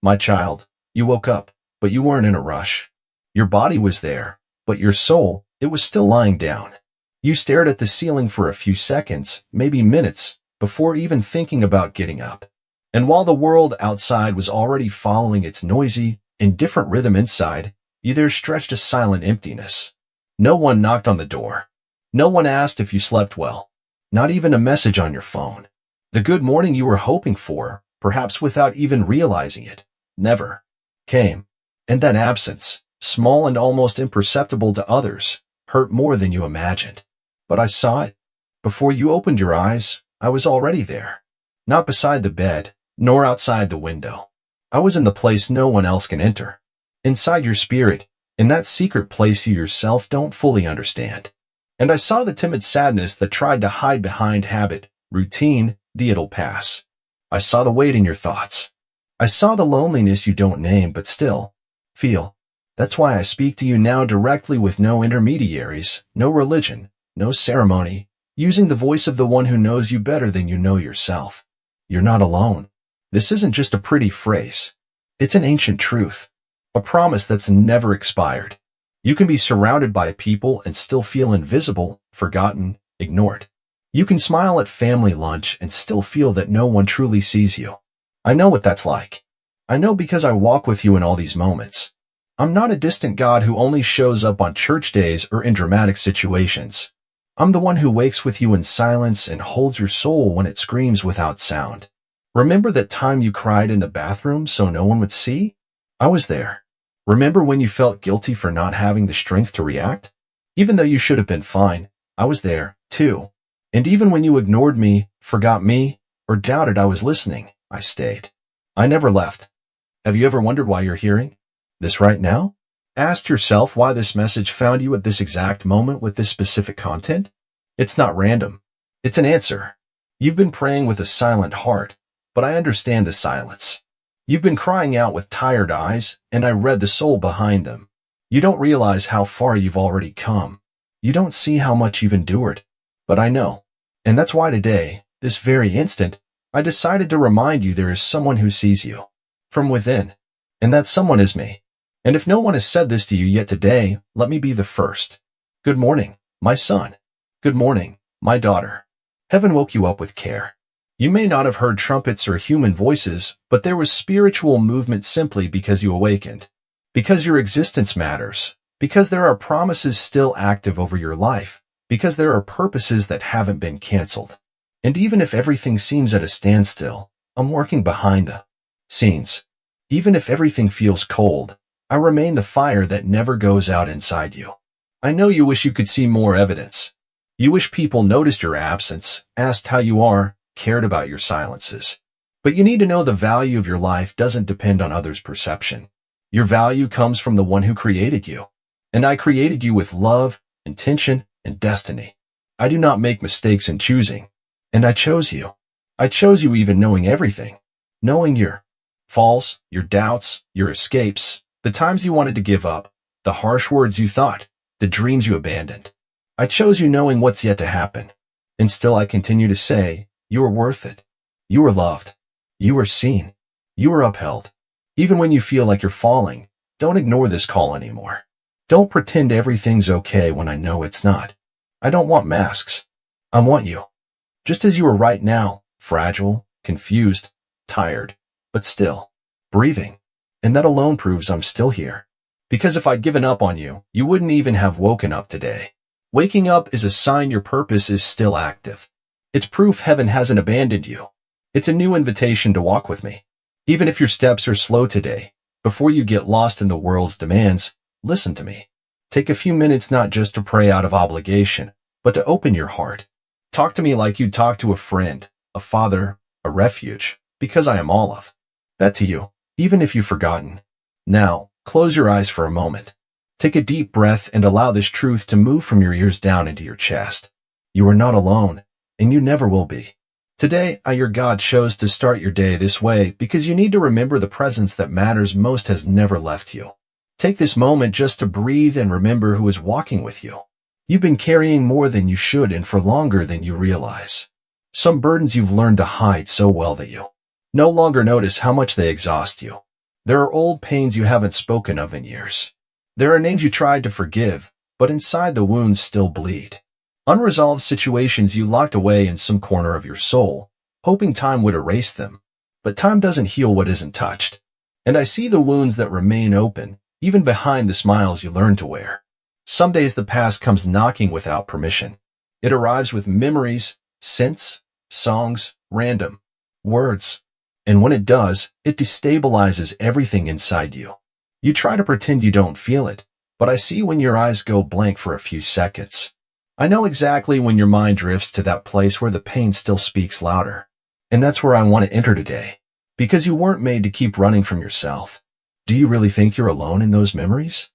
My child, you woke up, but you weren't in a rush. Your body was there, but your soul, it was still lying down. You stared at the ceiling for a few seconds, maybe minutes, before even thinking about getting up. And while the world outside was already following its noisy, indifferent rhythm inside, you there stretched a silent emptiness. No one knocked on the door. No one asked if you slept well. Not even a message on your phone. The good morning you were hoping for, perhaps without even realizing it, never came. And that absence, small and almost imperceptible to others, hurt more than you imagined. But I saw it. Before you opened your eyes, I was already there. Not beside the bed, nor outside the window. I was in the place no one else can enter. Inside your spirit, in that secret place you yourself don't fully understand. And I saw the timid sadness that tried to hide behind habit, routine, it'll pass. I saw the weight in your thoughts. I saw the loneliness you don't name but still feel. That's why I speak to you now directly with no intermediaries, no religion, no ceremony, using the voice of the one who knows you better than you know yourself. You're not alone. This isn't just a pretty phrase. It's an ancient truth. A promise that's never expired. You can be surrounded by people and still feel invisible, forgotten, ignored. You can smile at family lunch and still feel that no one truly sees you. I know what that's like. I know because I walk with you in all these moments. I'm not a distant God who only shows up on church days or in dramatic situations. I'm the one who wakes with you in silence and holds your soul when it screams without sound. Remember that time you cried in the bathroom so no one would see? I was there. Remember when you felt guilty for not having the strength to react? Even though you should have been fine, I was there, too. And even when you ignored me, forgot me, or doubted I was listening, I stayed. I never left. Have you ever wondered why you're hearing this right now? Ask yourself why this message found you at this exact moment with this specific content? It's not random. It's an answer. You've been praying with a silent heart, but I understand the silence. You've been crying out with tired eyes, and I read the soul behind them. You don't realize how far you've already come. You don't see how much you've endured. But I know. And that's why today, this very instant, I decided to remind you there is someone who sees you from within. And that someone is me. And if no one has said this to you yet today, let me be the first. Good morning, my son. Good morning, my daughter. Heaven woke you up with care. You may not have heard trumpets or human voices, but there was spiritual movement simply because you awakened. Because your existence matters. Because there are promises still active over your life. Because there are purposes that haven't been canceled. And even if everything seems at a standstill, I'm working behind the scenes. Even if everything feels cold, I remain the fire that never goes out inside you. I know you wish you could see more evidence. You wish people noticed your absence, asked how you are, cared about your silences. But you need to know the value of your life doesn't depend on others' perception. Your value comes from the one who created you. And I created you with love, intention, and destiny. I do not make mistakes in choosing. And I chose you. I chose you even knowing everything. Knowing your falls, your doubts, your escapes, the times you wanted to give up, the harsh words you thought, the dreams you abandoned. I chose you knowing what's yet to happen. And still I continue to say, you are worth it. You are loved. You are seen. You are upheld. Even when you feel like you're falling, don't ignore this call anymore. Don't pretend everything's okay when I know it's not. I don't want masks. I want you. Just as you are right now, fragile, confused, tired, but still breathing. And that alone proves I'm still here. Because if I'd given up on you, you wouldn't even have woken up today. Waking up is a sign your purpose is still active. It's proof heaven hasn't abandoned you. It's a new invitation to walk with me. Even if your steps are slow today, before you get lost in the world's demands, listen to me. Take a few minutes not just to pray out of obligation, but to open your heart. Talk to me like you'd talk to a friend, a father, a refuge, because I am all of that to you, even if you've forgotten. Now, close your eyes for a moment. Take a deep breath and allow this truth to move from your ears down into your chest. You are not alone, and you never will be. Today, your God chose to start your day this way because you need to remember the presence that matters most has never left you. Take this moment just to breathe and remember who is walking with you. You've been carrying more than you should and for longer than you realize. Some burdens you've learned to hide so well that you no longer notice how much they exhaust you. There are old pains you haven't spoken of in years. There are names you tried to forgive, but inside the wounds still bleed. Unresolved situations you locked away in some corner of your soul, hoping time would erase them. But time doesn't heal what isn't touched. And I see the wounds that remain open, even behind the smiles you learned to wear. Some days the past comes knocking without permission. It arrives with memories, scents, songs, random words. And when it does, it destabilizes everything inside you. You try to pretend you don't feel it, but I see when your eyes go blank for a few seconds. I know exactly when your mind drifts to that place where the pain still speaks louder. And that's where I want to enter today. Because you weren't made to keep running from yourself. Do you really think you're alone in those memories?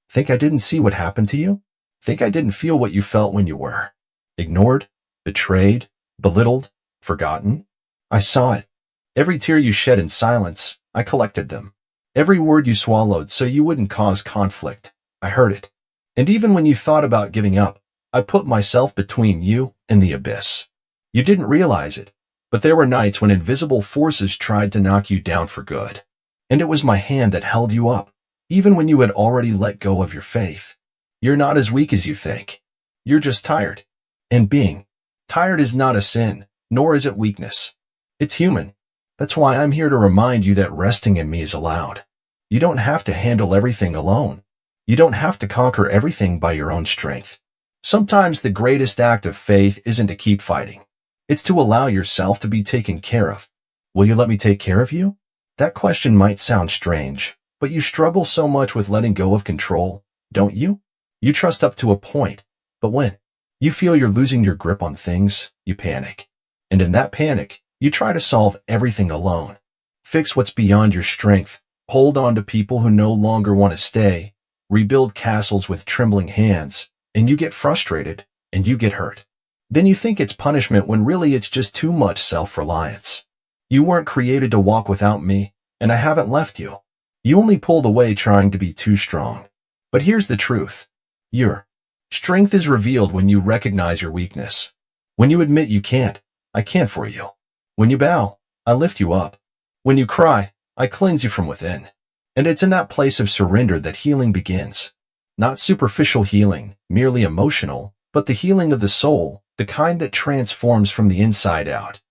Think I didn't see what happened to you? Think I didn't feel what you felt when you were ignored, betrayed, belittled, forgotten? I saw it. Every tear you shed in silence, I collected them. Every word you swallowed so you wouldn't cause conflict, I heard it. And even when you thought about giving up, I put myself between you and the abyss. You didn't realize it, but there were nights when invisible forces tried to knock you down for good. And it was my hand that held you up, even when you had already let go of your faith. You're not as weak as you think. You're just tired. And being tired is not a sin, nor is it weakness. It's human. That's why I'm here to remind you that resting in me is allowed. You don't have to handle everything alone. You don't have to conquer everything by your own strength. Sometimes the greatest act of faith isn't to keep fighting. It's to allow yourself to be taken care of. Will you let me take care of you? That question might sound strange, but you struggle so much with letting go of control, don't you? You trust up to a point, but when you feel you're losing your grip on things, you panic. And in that panic, you try to solve everything alone. Fix what's beyond your strength, hold on to people who no longer want to stay, rebuild castles with trembling hands, and you get frustrated, and you get hurt. Then you think it's punishment when really it's just too much self-reliance. You weren't created to walk without me, and I haven't left you. You only pulled away trying to be too strong. But here's the truth. Your strength is revealed when you recognize your weakness. When you admit you can't, I can't for you. When you bow, I lift you up. When you cry, I cleanse you from within. And it's in that place of surrender that healing begins. Not superficial healing, merely emotional, but the healing of the soul, the kind that transforms from the inside out.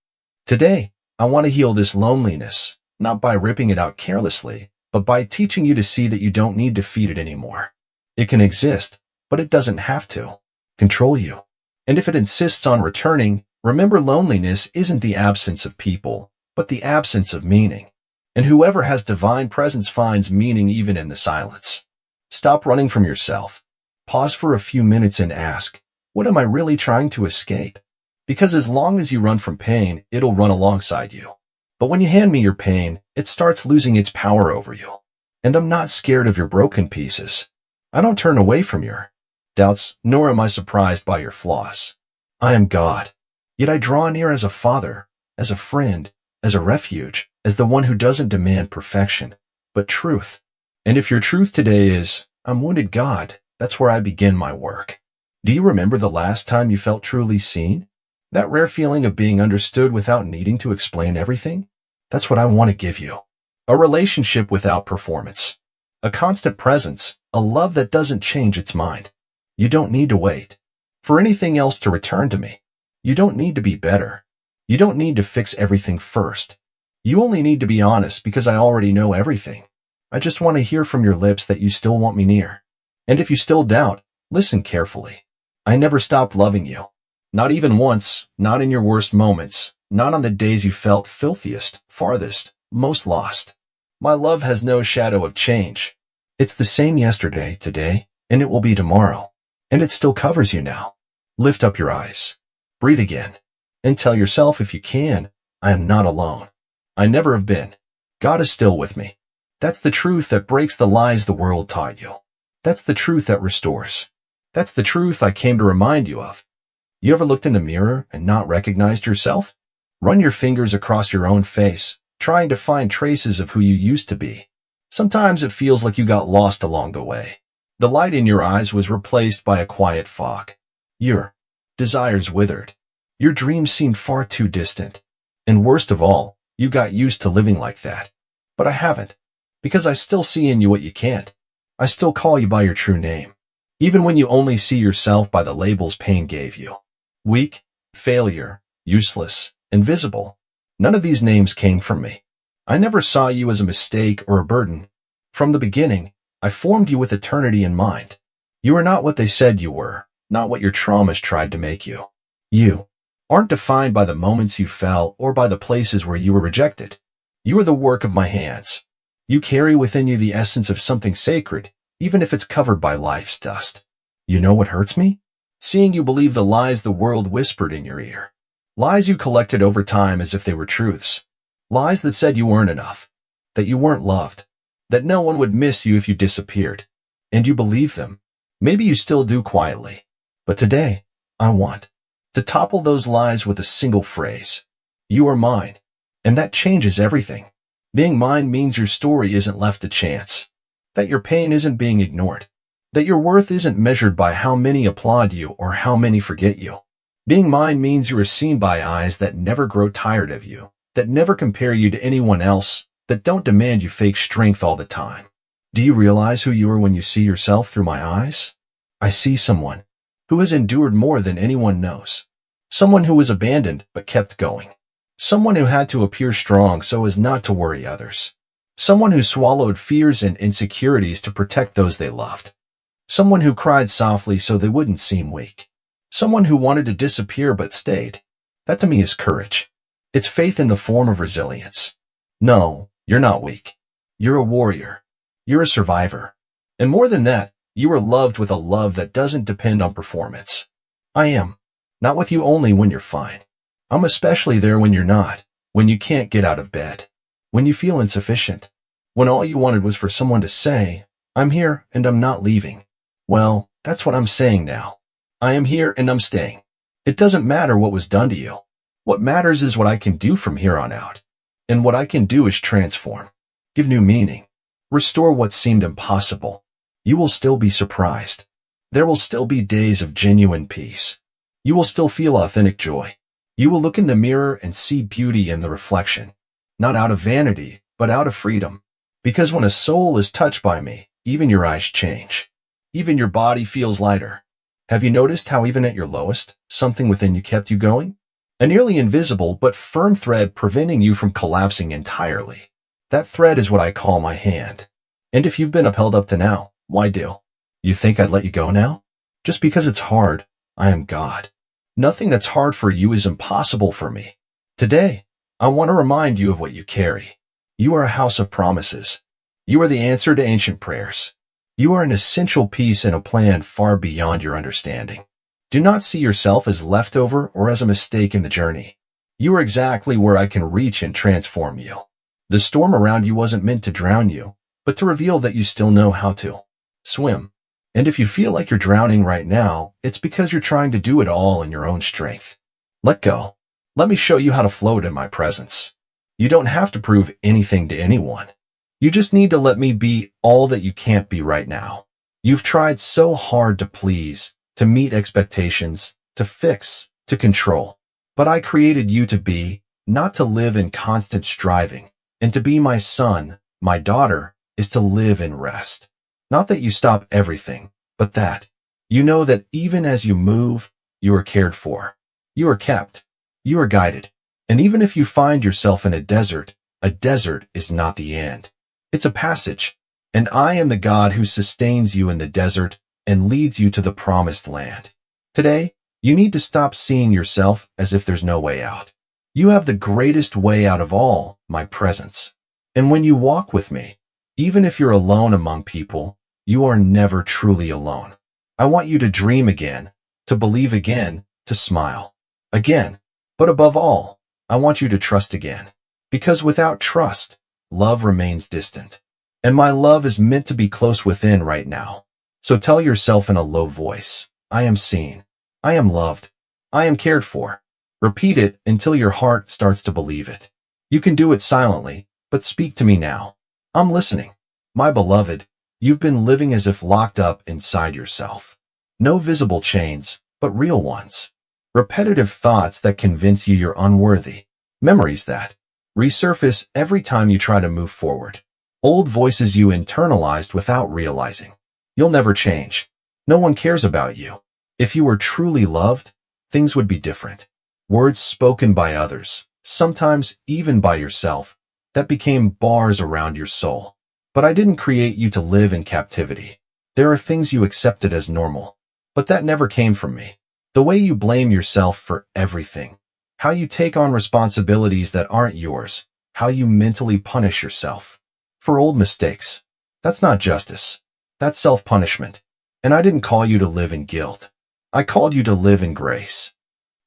Today, I want to heal this loneliness, not by ripping it out carelessly, but by teaching you to see that you don't need to feed it anymore. It can exist, but it doesn't have to control you. And if it insists on returning, remember loneliness isn't the absence of people, but the absence of meaning. And whoever has divine presence finds meaning even in the silence. Stop running from yourself. Pause for a few minutes and ask, what am I really trying to escape? Because as long as you run from pain, it'll run alongside you. But when you hand me your pain, it starts losing its power over you. And I'm not scared of your broken pieces. I don't turn away from your doubts, nor am I surprised by your flaws. I am God. Yet I draw near as a father, as a friend, as a refuge, as the one who doesn't demand perfection, but truth. And if your truth today is, I'm wounded God, that's where I begin my work. Do you remember the last time you felt truly seen? That rare feeling of being understood without needing to explain everything? That's what I want to give you. A relationship without performance. A constant presence, a love that doesn't change its mind. You don't need to wait for anything else to return to me. You don't need to be better. You don't need to fix everything first. You only need to be honest because I already know everything. I just want to hear from your lips that you still want me near. And if you still doubt, listen carefully. I never stopped loving you. Not even once, not in your worst moments, not on the days you felt filthiest, farthest, most lost. My love has no shadow of change. It's the same yesterday, today, and it will be tomorrow. And it still covers you now. Lift up your eyes. Breathe again. And tell yourself if you can, I am not alone. I never have been. God is still with me. That's the truth that breaks the lies the world taught you. That's the truth that restores. That's the truth I came to remind you of. You ever looked in the mirror and not recognized yourself? Run your fingers across your own face, trying to find traces of who you used to be. Sometimes it feels like you got lost along the way. The light in your eyes was replaced by a quiet fog. Your desires withered. Your dreams seemed far too distant. And worst of all, you got used to living like that. But I haven't. Because I still see in you what you can't. I still call you by your true name. Even when you only see yourself by the labels pain gave you. Weak, failure, useless, invisible. None of these names came from me. I never saw you as a mistake or a burden. From the beginning, I formed you with eternity in mind. You are not what they said you were, not what your traumas tried to make you. You aren't defined by the moments you fell or by the places where you were rejected. You are the work of my hands. You carry within you the essence of something sacred, even if it's covered by life's dust. You know what hurts me? Seeing you believe the lies the world whispered in your ear. Lies you collected over time as if they were truths. Lies that said you weren't enough, that you weren't loved, that no one would miss you if you disappeared. And you believed them. Maybe you still do quietly. But today, I want to topple those lies with a single phrase. You are mine. And that changes everything. Being mine means your story isn't left to chance. That your pain isn't being ignored. That your worth isn't measured by how many applaud you or how many forget you. Being mine means you are seen by eyes that never grow tired of you, that never compare you to anyone else, that don't demand you fake strength all the time. Do you realize who you are when you see yourself through my eyes? I see someone who has endured more than anyone knows. Someone who was abandoned but kept going. Someone who had to appear strong so as not to worry others. Someone who swallowed fears and insecurities to protect those they loved. Someone who cried softly so they wouldn't seem weak. Someone who wanted to disappear but stayed. That to me is courage. It's faith in the form of resilience. No, you're not weak. You're a warrior. You're a survivor. And more than that, you are loved with a love that doesn't depend on performance. I am. Not with you only when you're fine. I'm especially there when you're not, when you can't get out of bed, when you feel insufficient, when all you wanted was for someone to say, I'm here and I'm not leaving. Well, that's what I'm saying now. I am here and I'm staying. It doesn't matter what was done to you. What matters is what I can do from here on out. And what I can do is transform, give new meaning, restore what seemed impossible. You will still be surprised. There will still be days of genuine peace. You will still feel authentic joy. You will look in the mirror and see beauty in the reflection, not out of vanity, but out of freedom. Because when a soul is touched by me, even your eyes change. Even your body feels lighter. Have you noticed how even at your lowest, something within you kept you going? A nearly invisible but firm thread preventing you from collapsing entirely. That thread is what I call my hand. And if you've been upheld up to now, why do? You think I'd let you go now? Just because it's hard, I am God. Nothing that's hard for you is impossible for me. Today, I want to remind you of what you carry. You are a house of promises. You are the answer to ancient prayers. You are an essential piece in a plan far beyond your understanding. Do not see yourself as leftover or as a mistake in the journey. You are exactly where I can reach and transform you. The storm around you wasn't meant to drown you, but to reveal that you still know how to swim. And if you feel like you're drowning right now, it's because you're trying to do it all in your own strength. Let go. Let me show you how to float in my presence. You don't have to prove anything to anyone. You just need to let me be all that you can't be right now. You've tried so hard to please, to meet expectations, to fix, to control. But I created you to be, not to live in constant striving. And to be my son, my daughter, is to live in rest. Not that you stop everything, but that you know that even as you move, you are cared for. You are kept. You are guided. And even if you find yourself in a desert is not the end. It's a passage. And I am the God who sustains you in the desert and leads you to the promised land. Today, you need to stop seeing yourself as if there's no way out. You have the greatest way out of all, my presence. And when you walk with me, even if you're alone among people, you are never truly alone. I want you to dream again, to believe again, to smile again. But above all, I want you to trust again. Because without trust, love remains distant. And my love is meant to be close within right now. So tell yourself in a low voice, I am seen. I am loved. I am cared for. Repeat it until your heart starts to believe it. You can do it silently, but speak to me now. I'm listening. My beloved, you've been living as if locked up inside yourself. No visible chains, but real ones. Repetitive thoughts that convince you you're unworthy. Memories that resurface every time you try to move forward. Old voices you internalized without realizing. You'll never change. No one cares about you. If you were truly loved, things would be different. Words spoken by others, sometimes even by yourself, that became bars around your soul. But I didn't create you to live in captivity. There are things you accepted as normal, but that never came from me. The way you blame yourself for everything, how you take on responsibilities that aren't yours, how you mentally punish yourself for old mistakes. That's not justice. That's self-punishment. And I didn't call you to live in guilt. I called you to live in grace.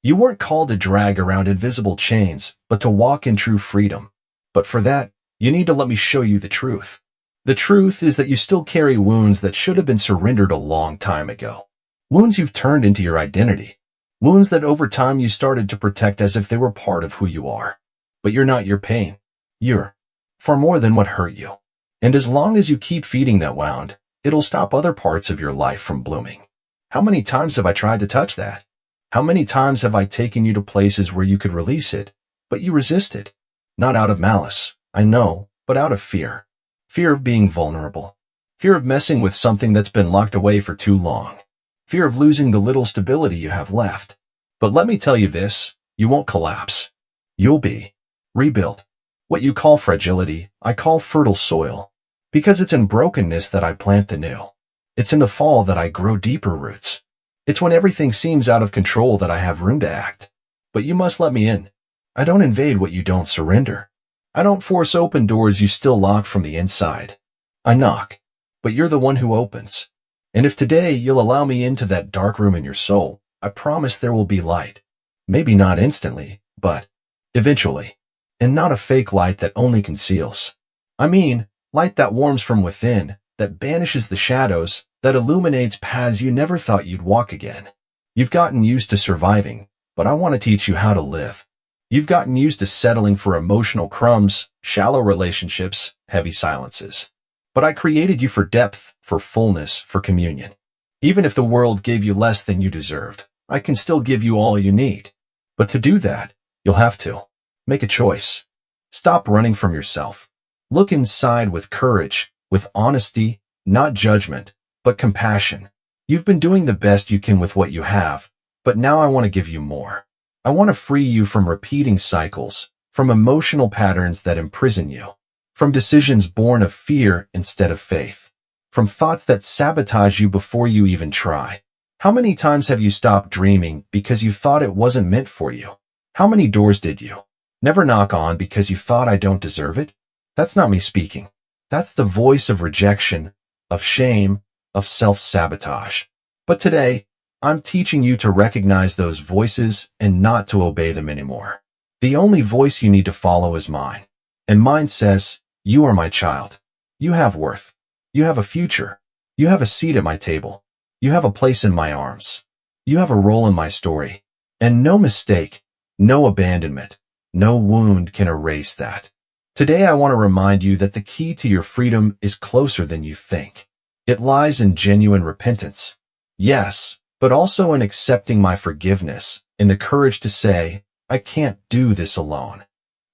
You weren't called to drag around invisible chains, but to walk in true freedom. But for that, you need to let me show you the truth. The truth is that you still carry wounds that should have been surrendered a long time ago. Wounds you've turned into your identity. Wounds that over time you started to protect as if they were part of who you are. But you're not your pain. You're far more than what hurt you. And as long as you keep feeding that wound, it'll stop other parts of your life from blooming. How many times have I tried to touch that? How many times have I taken you to places where you could release it, but you resisted? Not out of malice, I know, but out of fear. Fear of being vulnerable. Fear of messing with something that's been locked away for too long. Fear of losing the little stability you have left. But let me tell you this, you won't collapse. You'll be rebuilt. What you call fragility, I call fertile soil. Because it's in brokenness that I plant the new. It's in the fall that I grow deeper roots. It's when everything seems out of control that I have room to act. But you must let me in. I don't invade what you don't surrender. I don't force open doors you still lock from the inside. I knock, but you're the one who opens. And if today you'll allow me into that dark room in your soul, I promise there will be light. Maybe not instantly, but eventually. And not a fake light that only conceals. I mean, light that warms from within, that banishes the shadows, that illuminates paths you never thought you'd walk again. You've gotten used to surviving, but I want to teach you how to live. You've gotten used to settling for emotional crumbs, shallow relationships, heavy silences. But I created you for depth, for fullness, for communion. Even if the world gave you less than you deserved, I can still give you all you need. But to do that, you'll have to make a choice. Stop running from yourself. Look inside with courage, with honesty, not judgment, but compassion. You've been doing the best you can with what you have, but now I want to give you more. I want to free you from repeating cycles, from emotional patterns that imprison you, from decisions born of fear instead of faith, from thoughts that sabotage you before you even try. How many times have you stopped dreaming because you thought it wasn't meant for you? How many doors did you never knock on because you thought I don't deserve it? That's not me speaking. That's the voice of rejection, of shame, of self-sabotage. But today, I'm teaching you to recognize those voices and not to obey them anymore. The only voice you need to follow is mine. And mine says, you are my child. You have worth. You have a future. You have a seat at my table. You have a place in my arms. You have a role in my story. And no mistake, no abandonment, no wound can erase that. Today I want to remind you that the key to your freedom is closer than you think. It lies in genuine repentance. Yes, but also in accepting my forgiveness, in the courage to say, I can't do this alone.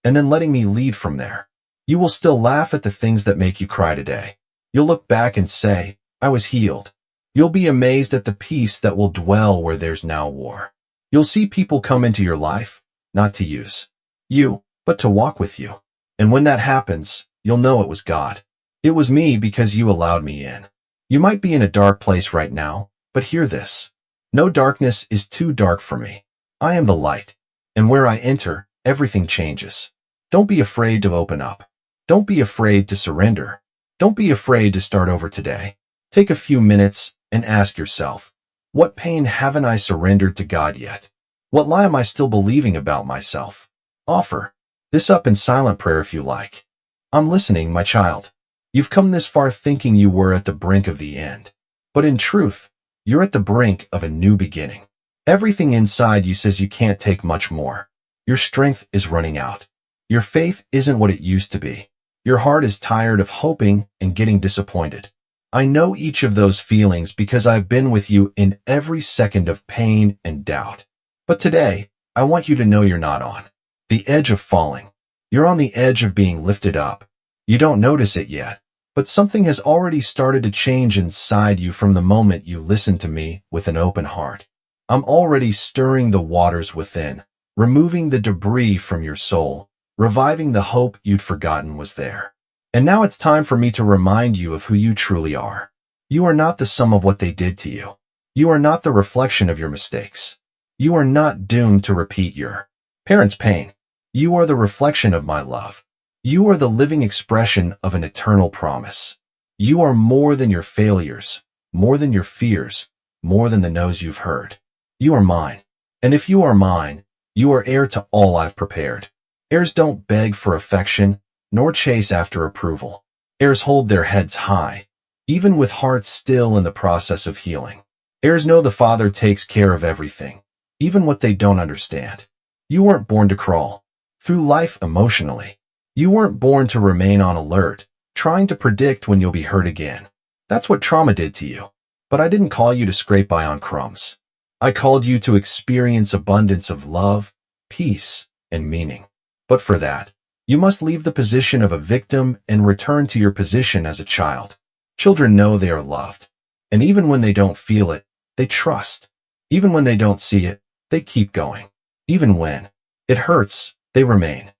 And then letting me lead from there. You will still laugh at the things that make you cry today. You'll look back and say, I was healed. You'll be amazed at the peace that will dwell where there's now war. You'll see people come into your life, not to use you, but to walk with you. And when that happens, you'll know it was God. It was me because you allowed me in. You might be in a dark place right now, but hear this. No darkness is too dark for me. I am the light. And where I enter, everything changes. Don't be afraid to open up. Don't be afraid to surrender. Don't be afraid to start over today. Take a few minutes and ask yourself, what pain haven't I surrendered to God yet? What lie am I still believing about myself? Offer this up in silent prayer if you like. I'm listening, my child. You've come this far thinking you were at the brink of the end. But in truth, you're at the brink of a new beginning. Everything inside you says you can't take much more. Your strength is running out. Your faith isn't what it used to be. Your heart is tired of hoping and getting disappointed. I know each of those feelings because I've been with you in every second of pain and doubt. But today, I want you to know you're not on the edge of falling. You're on the edge of being lifted up. You don't notice it yet, but something has already started to change inside you from the moment you listened to me with an open heart. I'm already stirring the waters within, removing the debris from your soul, reviving the hope you'd forgotten was there. And now it's time for me to remind you of who you truly are. You are not the sum of what they did to you. You are not the reflection of your mistakes. You are not doomed to repeat your parents' pain. You are the reflection of my love. You are the living expression of an eternal promise. You are more than your failures, more than your fears, more than the no's you've heard. You are mine. And if you are mine, you are heir to all I've prepared. Heirs don't beg for affection, nor chase after approval. Heirs hold their heads high, even with hearts still in the process of healing. Heirs know the Father takes care of everything, even what they don't understand. You weren't born to crawl through life emotionally. You weren't born to remain on alert, trying to predict when you'll be hurt again. That's what trauma did to you. But I didn't call you to scrape by on crumbs. I called you to experience abundance of love, peace, and meaning. But for that, you must leave the position of a victim and return to your position as a child. Children know they are loved. And even when they don't feel it, they trust. Even when they don't see it, they keep going. Even when it hurts, they remain.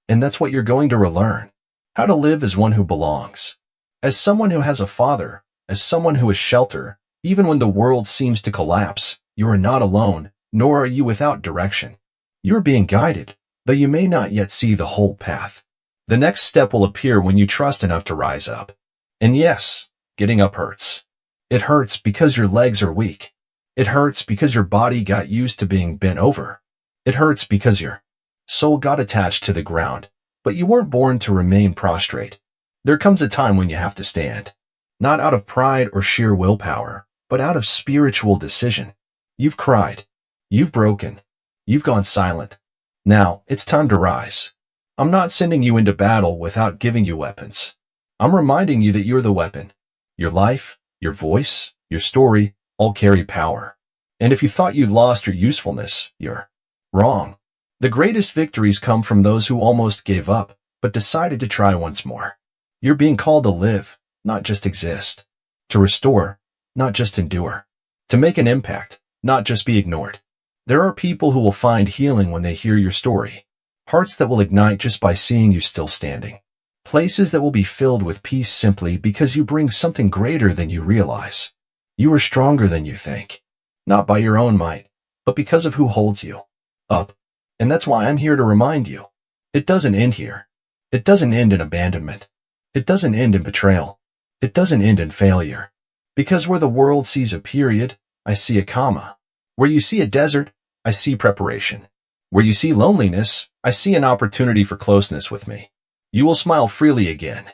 And that's what you're going to relearn. How to live as one who belongs. As someone who has a father, as someone who is shelter, even when the world seems to collapse, you are not alone, nor are you without direction. You are being guided, though you may not yet see the whole path. The next step will appear when you trust enough to rise up. And yes, getting up hurts. It hurts because your legs are weak. It hurts because your body got used to being bent over. It hurts because your soul got attached to the ground, but you weren't born to remain prostrate. There comes a time when you have to stand, not out of pride or sheer willpower, but out of spiritual decision. You've cried. You've broken. You've gone silent. Now, it's time to rise. I'm not sending you into battle without giving you weapons. I'm reminding you that you're the weapon. Your life, your voice, your story all carry power. And if you thought you'd lost your usefulness, you're wrong. The greatest victories come from those who almost gave up, but decided to try once more. You're being called to live, not just exist. To restore, not just endure. To make an impact, not just be ignored. There are people who will find healing when they hear your story. Hearts that will ignite just by seeing you still standing. Places that will be filled with peace simply because you bring something greater than you realize. You are stronger than you think. Not by your own might, but because of who holds you up. And that's why I'm here to remind you. It doesn't end here. It doesn't end in abandonment. It doesn't end in betrayal. It doesn't end in failure. Because where the world sees a period, I see a comma. Where you see a desert, I see preparation. Where you see loneliness, I see an opportunity for closeness with me. You will smile freely again.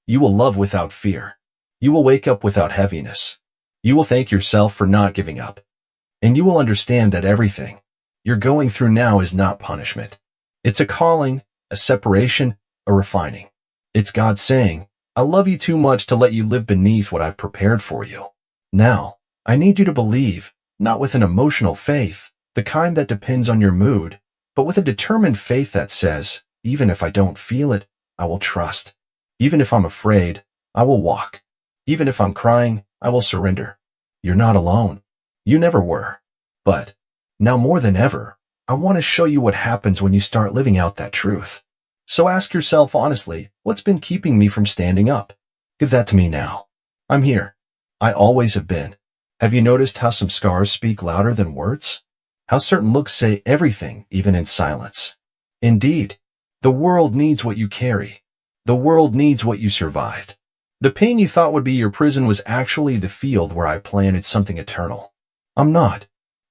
You will love without fear. You will wake up without heaviness. You will thank yourself for not giving up. And you will understand that everything you're going through now is not punishment. It's a calling, a separation, a refining. It's God saying, I love you too much to let you live beneath what I've prepared for you. Now, I need you to believe, not with an emotional faith, the kind that depends on your mood, but with a determined faith that says, even if I don't feel it, I will trust. Even if I'm afraid, I will walk. Even if I'm crying, I will surrender. You're not alone. You never were. But now more than ever, I want to show you what happens when you start living out that truth. So ask yourself honestly, what's been keeping me from standing up? Give that to me now. I'm here. I always have been. Have you noticed how some scars speak louder than words? How certain looks say everything, even in silence? Indeed, the world needs what you carry. The world needs what you survived. The pain you thought would be your prison was actually the field where I planted something eternal. I'm not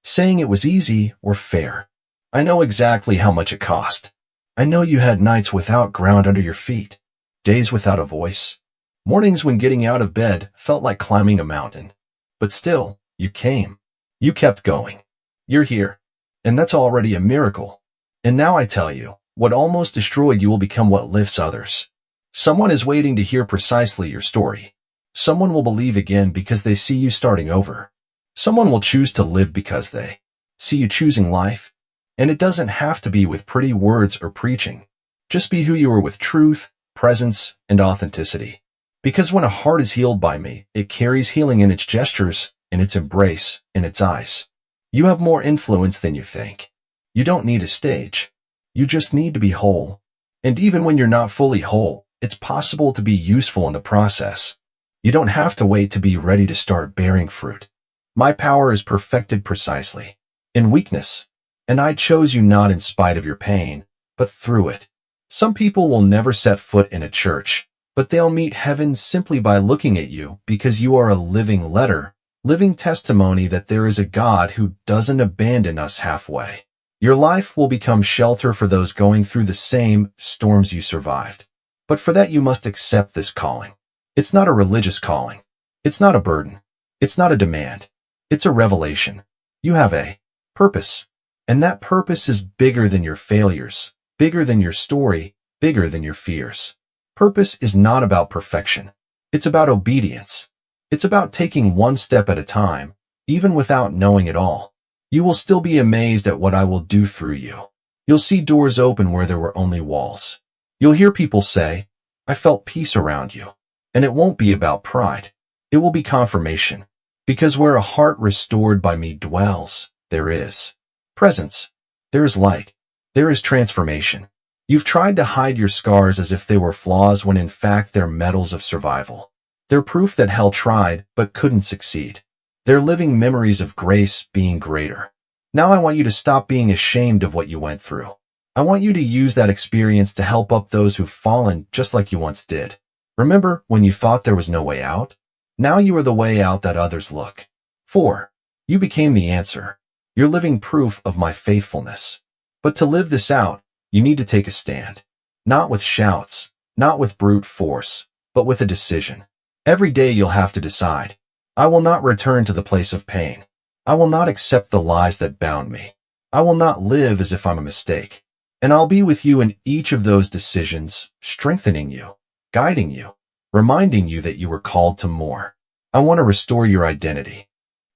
saying it was easy or fair. I know exactly how much it cost. I know you had nights without ground under your feet, days without a voice, mornings when getting out of bed felt like climbing a mountain. But still, you came. You kept going. You're here. And that's already a miracle. And now I tell you, what almost destroyed you will become what lifts others. Someone is waiting to hear precisely your story. Someone will believe again because they see you starting over. Someone will choose to live because they see you choosing life. And it doesn't have to be with pretty words or preaching. Just be who you are with truth, presence, and authenticity. Because when a heart is healed by me, it carries healing in its gestures, in its embrace, in its eyes. You have more influence than you think. You don't need a stage. You just need to be whole. And even when you're not fully whole, it's possible to be useful in the process. You don't have to wait to be ready to start bearing fruit. My power is perfected precisely in weakness, and I chose you not in spite of your pain, but through it. Some people will never set foot in a church, but they'll meet heaven simply by looking at you because you are a living letter, living testimony that there is a God who doesn't abandon us halfway. Your life will become shelter for those going through the same storms you survived. But for that you must accept this calling. It's not a religious calling. It's not a burden. It's not a demand. It's a revelation. You have a purpose, and that purpose is bigger than your failures, bigger than your story, bigger than your fears. Purpose is not about perfection. It's about obedience. It's about taking one step at a time, even without knowing it all. You will still be amazed at what I will do through you. You'll see doors open where there were only walls. You'll hear people say, "I felt peace around you." And it won't be about pride. It will be confirmation. Because where a heart restored by me dwells, there is presence. There is light. There is transformation. You've tried to hide your scars as if they were flaws when in fact they're medals of survival. They're proof that hell tried but couldn't succeed. They're living memories of grace being greater. Now I want you to stop being ashamed of what you went through. I want you to use that experience to help up those who've fallen just like you once did. Remember when you thought there was no way out? Now you are the way out that others look for. You became the answer. You're living proof of my faithfulness. But to live this out, you need to take a stand. Not with shouts, not with brute force, but with a decision. Every day you'll have to decide. I will not return to the place of pain. I will not accept the lies that bound me. I will not live as if I'm a mistake. And I'll be with you in each of those decisions, strengthening you, guiding you, reminding you that you were called to more. I want to restore your identity.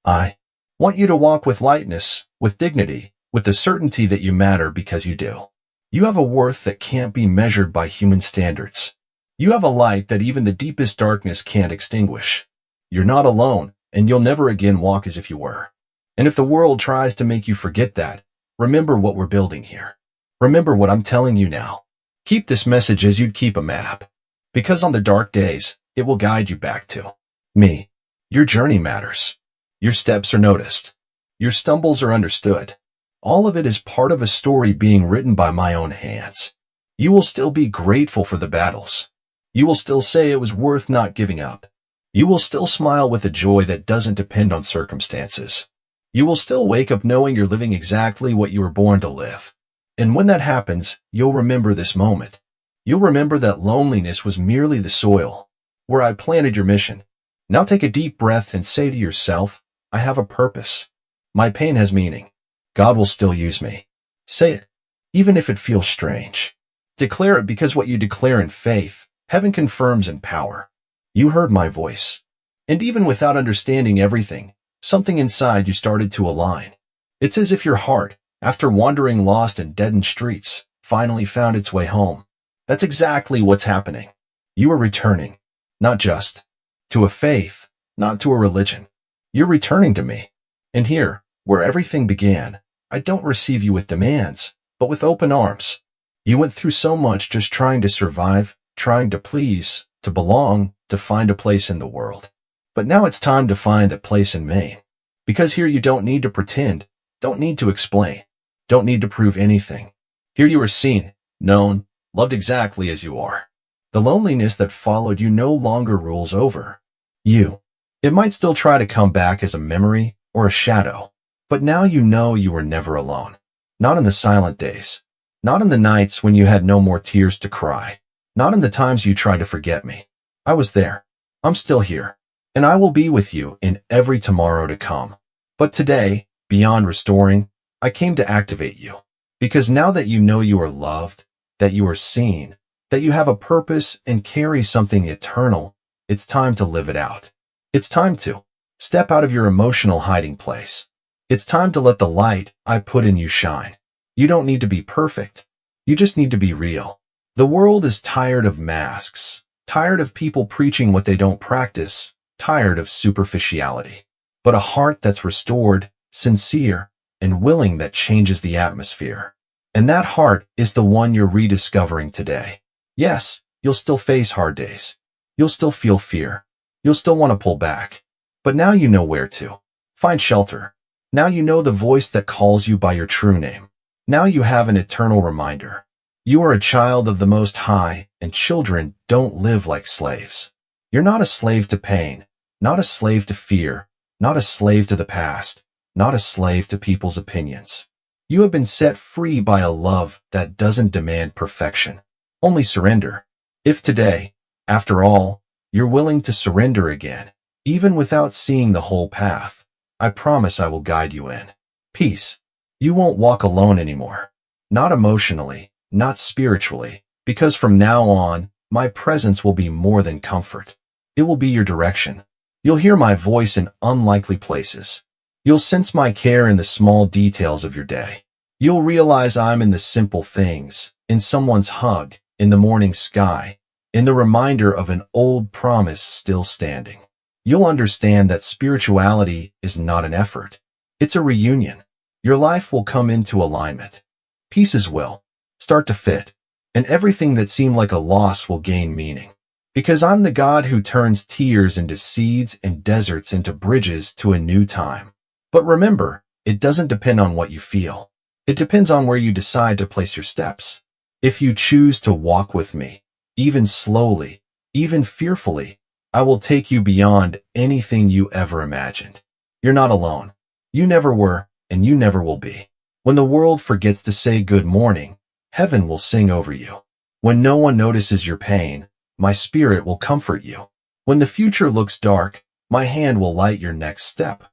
I want you to walk with lightness, with dignity, with the certainty that you matter because you do. You have a worth that can't be measured by human standards. You have a light that even the deepest darkness can't extinguish. You're not alone, and you'll never again walk as if you were. And if the world tries to make you forget that, remember what we're building here. Remember what I'm telling you now. Keep this message as you'd keep a map. Because on the dark days, it will guide you back to me. Your journey matters. Your steps are noticed. Your stumbles are understood. All of it is part of a story being written by my own hands. You will still be grateful for the battles. You will still say it was worth not giving up. You will still smile with a joy that doesn't depend on circumstances. You will still wake up knowing you're living exactly what you were born to live. And when that happens, you'll remember this moment. You'll remember that loneliness was merely the soil where I planted your mission. Now take a deep breath and say to yourself, I have a purpose. My pain has meaning. God will still use me. Say it, even if it feels strange. Declare it because what you declare in faith, heaven confirms in power. You heard my voice. And even without understanding everything, something inside you started to align. It's as if your heart, after wandering lost in deadened streets, finally found its way home. That's exactly what's happening. You are returning, not just to a faith, not to a religion. You're returning to me. And here, where everything began, I don't receive you with demands, but with open arms. You went through so much just trying to survive, trying to please, to belong, to find a place in the world. But now it's time to find a place in Maine. Because here you don't need to pretend, don't need to explain, don't need to prove anything. Here you are seen, known, loved exactly as you are. The loneliness that followed you no longer rules over you. It might still try to come back as a memory or a shadow, but now you know you were never alone. Not in the silent days. Not in the nights when you had no more tears to cry. Not in the times you tried to forget me. I was there. I'm still here. And I will be with you in every tomorrow to come. But today, beyond restoring, I came to activate you. Because now that you know you are loved, that you are seen, that you have a purpose and carry something eternal, it's time to live it out. It's time to step out of your emotional hiding place. It's time to let the light I put in you shine. You don't need to be perfect. You just need to be real. The world is tired of masks, tired of people preaching what they don't practice, tired of superficiality. But a heart that's restored, sincere, and willing that changes the atmosphere. And that heart is the one you're rediscovering today. Yes, you'll still face hard days. You'll still feel fear. You'll still want to pull back. But now you know where to find shelter. Now you know the voice that calls you by your true name. Now you have an eternal reminder. You are a child of the Most High, and children don't live like slaves. You're not a slave to pain, not a slave to fear, not a slave to the past, not a slave to people's opinions. You have been set free by a love that doesn't demand perfection, only surrender. If today, after all, you're willing to surrender again, even without seeing the whole path, I promise I will guide you in peace. You won't walk alone anymore. Not emotionally, not spiritually, because from now on, my presence will be more than comfort. It will be your direction. You'll hear my voice in unlikely places. You'll sense my care in the small details of your day. You'll realize I'm in the simple things, in someone's hug, in the morning sky, in the reminder of an old promise still standing. You'll understand that spirituality is not an effort. It's a reunion. Your life will come into alignment. Pieces will start to fit, and everything that seemed like a loss will gain meaning. Because I'm the God who turns tears into seeds and deserts into bridges to a new time. But remember, it doesn't depend on what you feel. It depends on where you decide to place your steps. If you choose to walk with me, even slowly, even fearfully, I will take you beyond anything you ever imagined. You're not alone. You never were, and you never will be. When the world forgets to say good morning, heaven will sing over you. When no one notices your pain, my spirit will comfort you. When the future looks dark, my hand will light your next step.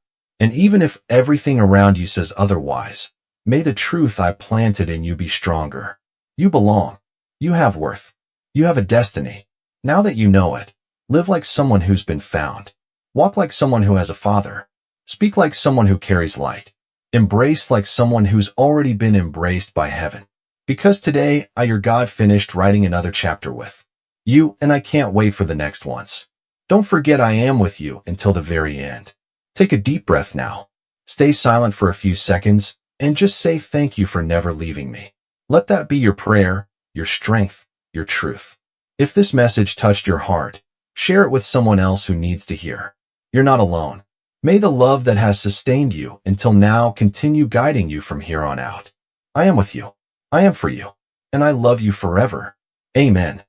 And even if everything around you says otherwise, may the truth I planted in you be stronger. You belong. You have worth. You have a destiny. Now that you know it, live like someone who's been found. Walk like someone who has a father. Speak like someone who carries light. Embrace like someone who's already been embraced by heaven. Because today, your God finished writing another chapter with you, and I can't wait for the next ones. Don't forget I am with you until the very end. Take a deep breath now. Stay silent for a few seconds, and just say thank you for never leaving me. Let that be your prayer, your strength, your truth. If this message touched your heart, share it with someone else who needs to hear. You're not alone. May the love that has sustained you until now continue guiding you from here on out. I am with you. I am for you. And I love you forever. Amen.